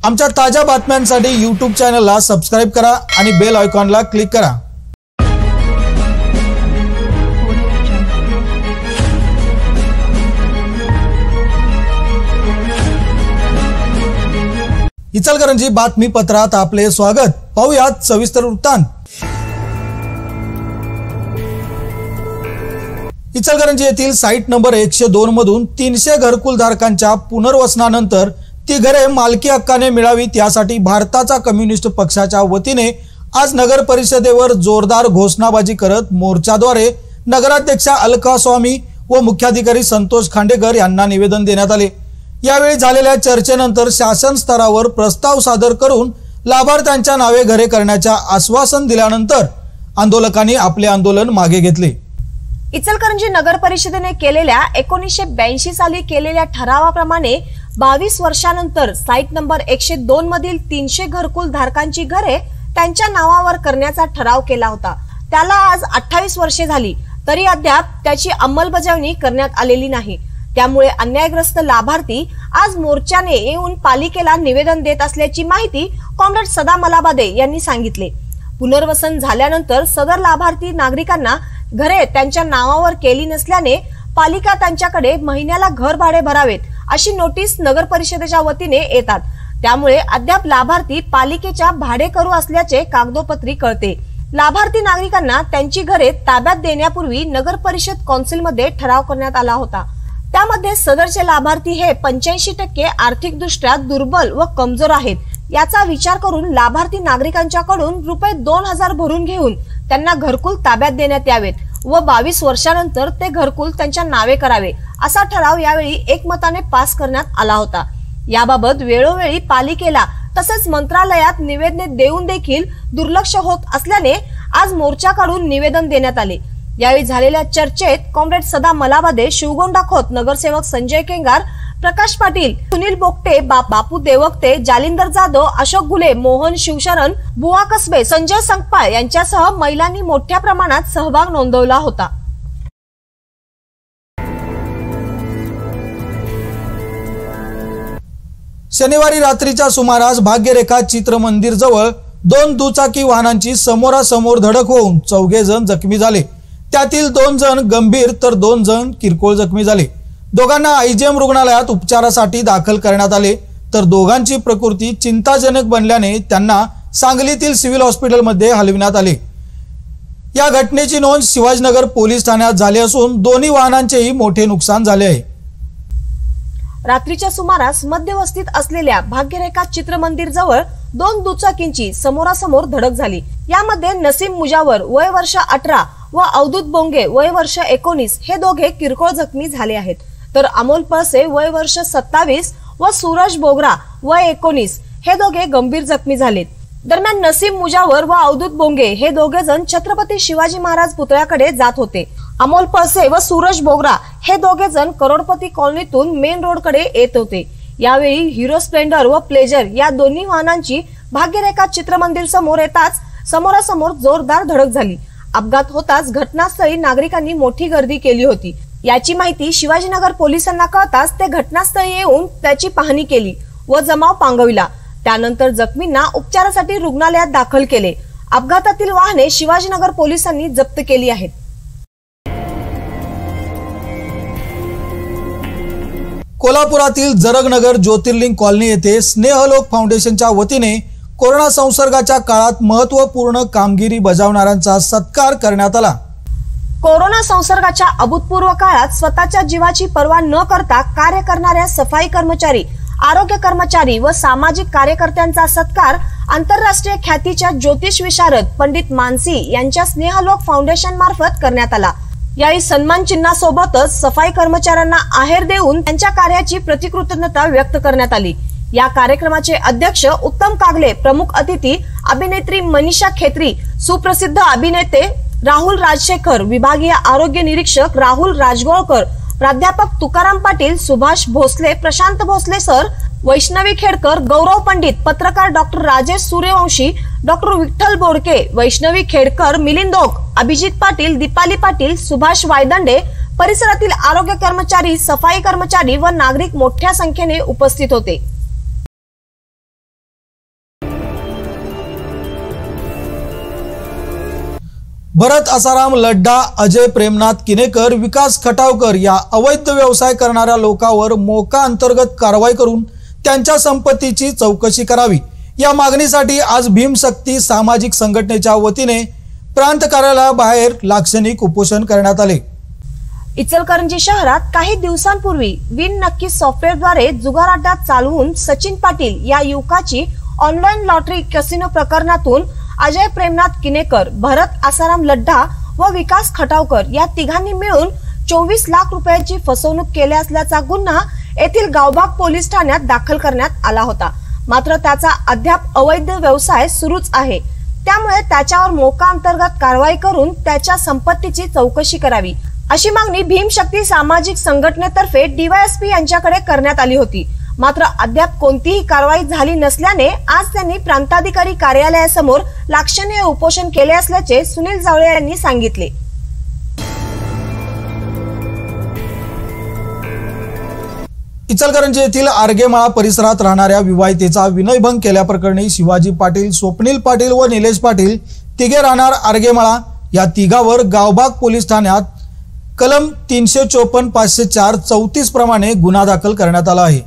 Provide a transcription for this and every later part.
आमच्या ताज्या बातम्यांसाठी YouTube चॅनलला सबस्क्राइब करा आणि बेल आयकॉनला क्लिक करा। इचलकरंजी बातमीपत्रात आपले स्वागत। पाहूयात सविस्तर वृत्तांत। इचलकरंजी येथील साइट नंबर 102 मधून 300 घरकुल धारकांच्या पुनर्वसनानंतर ती घरे मालकी हक्काने मिळावीत यासाठी भारताचा कम्युनिस्ट पक्षाच्या वतीने आज नगर परिषदेवर जोरदार घोषणाबाजी करत मोर्चाद्वारे नगराध्यक्षा अलका स्वामी व मुख्याधिकारी संतोष खांडेकर यांना निवेदन देण्यात आले। यावेळी झालेल्या चर्चेनंतर शासन स्तरावर प्रस्ताव सादर करून लाभार्थ्यांच्या नावे घरे करण्याचे आश्वासन दिल्यानंतर आंदोलकांनी आपले आंदोलन मागे घेतले। इचलकरंजी नगर परिषदेने केलेल्या 1982 साली केलेल्या ठरावाप्रमाणे 22 वर्षानंतर साइट नंबर 102 मधील 300 घरकुल धारकांची घरे त्यांच्या नावावर करण्याचा ठराव केला होता। त्याला आज 28 वर्षे झाली तरी अद्याप त्याची अंमलबजावणी करण्यात आलेली नाही। त्यामुळे अन्यायग्रस्त लाभार्थी आज मोर्चाने येऊन पालिकेला निवेदन देत असल्याची माहिती कॉम्रेड सदा मलाबादे यांनी सांगितले। पुनर्वसन झाल्यानंतर सदर लाभार्थी नागरिकांना घरे त्यांच्या नावावर केली नसल्याने पालिका त्यांच्याकडे महिन्याला घर भाडे भरावेत अशी नोटीस नगर परिषदेच्या वतीने येतात। त्यामुळे अद्याप लाभार्थी पालिकेच्या भाडेकरू असल्याचे कागदोपत्री कळते। लाभार्थी नागरिकांना त्यांची घरे ताब्यात देण्यापूर्वी नगर परिषद कौन्सिलमध्ये ठराव करण्यात आला होता। त्यामध्ये सदरचे लाभार्थी हे 85% आर्थिकदृष्ट्या दुर्बल व कमजोर आहेत। याचा विचार करून लाभार्थी नागरिकांच्याकडून ₹2000 भरून घेऊन त्यांना घरकुल ताब्यात देण्यात यावेत व 22 वर्षानंतर ते घरकुल त्यांच्या नावे करावे असा ठराव यावेळी एकमताने पास करण्यात आला होता। याबाबत वेळोवेळी पालिकेला तसेच मंत्रालयात निवेदने देऊन देखील दुर्लक्ष होत असल्याने आज मोर्चा काढून निवेदन देण्यात आले। यावेळी झालेल्या चर्चेत कॉम्रेड सदा मलाबादे, शिवगोंडा खोत नगरसेवक संजय केंगार, प्रकाश पाटील, सुनील बोगटे, बापू देवकते, जालिंदर जाधव, अशोक गुले, मोहन शिवशरण, बुवा कसबे, संजय संकपाळ यांच्यासह महिलांनी मोठ्या प्रमाणात सहभाग नोंदवला होता। शनिवारी रात्रीच्या सुमारास भाग्यरेखा चित्रमंदिर जवळ 2 दुचाकी वाहनांची समोरासमोर धडक होऊन 4 जण जखमी झाले। त्यातील 2 जण गंभीर तर 2 जण किरकोळ जखमी झाले। दोघांना आयजीएम रुग्णालयात उपचारासाठी दाखल करण्यात आले तर दोघांची प्रकृती चिंताजनक बनल्याने त्यांना सांगलीतील सिव्हिल हॉस्पिटलमध्ये हलविण्यात आले। या घटनेची नोंद शिवाजीनगर पोलीस ठाण्यात झाली असून दोन्ही वाहनांचेही मोठे नुकसान झाले आहे। रात्रीच्या सुमारास मध्यवस्तीत असलेल्या भाग्यरेखा चित्रमंदिर जवळ 2 दुचाकींची समोरासमोर धडक झाली। यामध्ये नसीम मुजावर वय वर्ष 18 व अवधूत बोंगे वय वर्ष 19 हे दोघे किरकोळ जखमी झाले आहेत, तर अमोल पळसे वय वर्ष 27 व सूरज बोगरा वय 19 हे दोघे गंभीर जखमी झालेत। दरम्यान नसीम मुजावर व अवधूत बोंगे हे दोघे जण छत्रपती शिवाजी महाराज पुतळ्याकडे जात होते। अमोल पळसे व सूरज बोगरा हे दोघे जण करोडपती कॉलनीतून मेन रोडकडे येत होते। यावेळी हिरो स्प्लेंडर व प्लेजर या दोन्ही वाहनांची भाग्यरेखा चित्रमंदिर समोर येताच समोरासमोर जोरदार धडक झाली। अपघात होताच घटनास्थळी नागरिकांनी मोठी गर्दी केली होती। याची माहिती शिवाजीनगर पोलिसांना कळताच ते घटनास्थळी येऊन त्याची पाहणी केली व जमाव पांगविला। त्यानंतर जखमींना उपचारासाठी रुग्णालयात दाखल केले। अपघातातील वाहने शिवाजीनगर पोलिसांनी जप्त केली आहेत। कोल्हापुरातील जरगनगर ज्योतिर्लिंग कॉलनी येथे स्नेहलोक फाउंडेशनच्या वतीने कोरोना संसर्गाच्या काळात महत्त्वपूर्ण कामगिरी बजावणाऱ्यांचा सत्कार करण्यात आला। कोरोना संसर्गाच्या अभूतपूर्व काळात स्वतःच्या जीवाची पर्वा न करता कार्य करणाऱ्या सफाई कर्मचारी, आरोग्य कर्मचारी व सामाजिक कार्यकर्त्यांचा सत्कार आंतरराष्ट्रीय ख्यातीच्या ज्योतिष विशारद पंडित मानसी यांच्या स्नेहलोक फाउंडेशन मार्फत करण्यात आला। यावेळी सन्मान चिन्हासोबतच सफाई कर्मचाऱ्यांना आहेर देऊन त्यांच्या कार्याची प्रतिकृतज्ञता व्यक्त करण्यात आली। या कार्यक्रमाचे अध्यक्ष उत्तम कागले, प्रमुख अतिथी अभिनेत्री मनीषा खेत्री, सुप्रसिद्ध अभिनेते राहुल राजशेखर, विभागीय आरोग्य निरीक्षक राहुल राजगोळकर, प्राध्यापक तुकाराम पाटील, सुभाष भोसले, प्रशांत भोसले सर, वैष्णवी खेडकर, गौरव पंडित, पत्रकार डॉक्टर राजेश सूर्यवंशी, डॉक्टर विठ्ठल बोडके, वैष्णवी खेडकर, मिलिंद ओक, अभिजित पाटील, दीपाली पाटील, सुभाष वायदंडे, परिसरातील आरोग्य कर्मचारी, सफाई कर्मचारी व नागरिक मोठ्या संख्येने उपस्थित होते। भरत आसाराम लड्डा, अजय प्रेमनाथ किनेकर, विकास खटावकर या अवैध व्यवसाय करणाऱ्या लोकांवर मोका अंतर्गत कारवाई करून त्यांच्या संपत्तीची चौकशी करावी या मागणीसाठी आज भीमशक्ती सामाजिक संघटनेच्या वतीने प्रांत कार्यालयाबाहेर लाक्षणिक उपोषण करण्यात आले। इचलकरंजी शहरात काही दिवसांपूर्वी विन नक्की सॉफ्टवेअरद्वारे जुगार अड्डा चालवून सचिन पाटील या युवकाची ऑनलाईन लॉटरी कॅसिनो प्रकरणातून अजय प्रेमनाथ किनेकर, भरत आसाराम लड्डा व विकास खटावकर या तिघांनी मिळून 24 लाख रुपयांची फसवणूक केली असल्याचा गुन्हा येथील गावबाग पोलीस ठाण्यात दाखल करण्यात आला होता। मात्र त्याचा अद्याप अवैध व्यवसाय सुरूच आहे, त्यामुळे त्याच्यावर मोका अंतर्गत कारवाई करून त्याच्या संपत्तीची चौकशी करावी अशी मागणी भीमशक्ती सामाजिक संघटनेतर्फे डीवायएसपी यांच्याकडे करण्यात आली होती। मात्र अद्याप कोणतीही कारवाई झाली नसल्याने आज त्यांनी प्रांताधिकारी कार्यालयासमोर लाक्षणिक उपोषण केले असल्याचे सुनील जावळे यांनी सांगितले। इचलकरंजी येथील आर्गेमाळा परिसरात राहणाऱ्या विवाहितेचा विनयभंग केल्याप्रकरणी शिवाजी पाटील, स्वप्नील पाटील व निलेश पाटील तिघे राहणार आर्गेमाळा या तिघावर गावबाग पोलीस ठाण्यात कलम 354, 504, 34 प्रमाणे गुन्हा दाखल करण्यात आला आहे।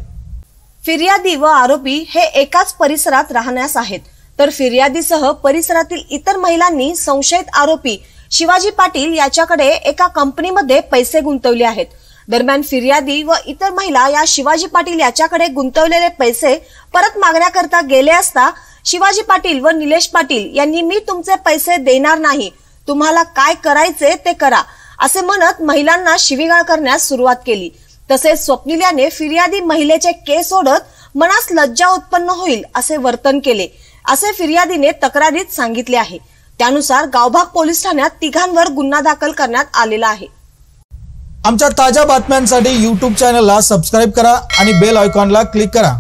फिर्यादी व आरोपी हे एकाच परिसरात राहण्यास आहेत, तर फिर्यादीसह परिसरातील इतर महिलांनी संशयित आरोपी शिवाजी पाटील याच्याकडे एका कंपनीमध्ये पैसे गुंतवले आहेत। दरम्यान फिर्यादी व इतर महिला या शिवाजी पाटील याच्याकडे गुंतवलेले पैसे परत मागण्याकरता गेले असता शिवाजी पाटील व निलेश पाटील यांनी मी तुमचे पैसे देणार नाही, तुम्हाला काय करायचे ते करा असे म्हणत महिलांना शिवीगाळ करण्यास सुरुवात केली। तसेच स्वप्नील याने फिर्यादी महिलेचे केस ओढत मनास लज्जा उत्पन्न होईल असे वर्तन केले असे फिर्यादीने तक्रारीत सांगितले आहे। त्यानुसार गावभाग पोलीस ठाण्यात तिघांवर गुन्हा दाखल करण्यात आलेला आहे। आमच्या ताज्या बातम्यांसाठी YouTube चॅनलला सबस्क्राइब करा आणि बेल आयकॉनला क्लिक करा।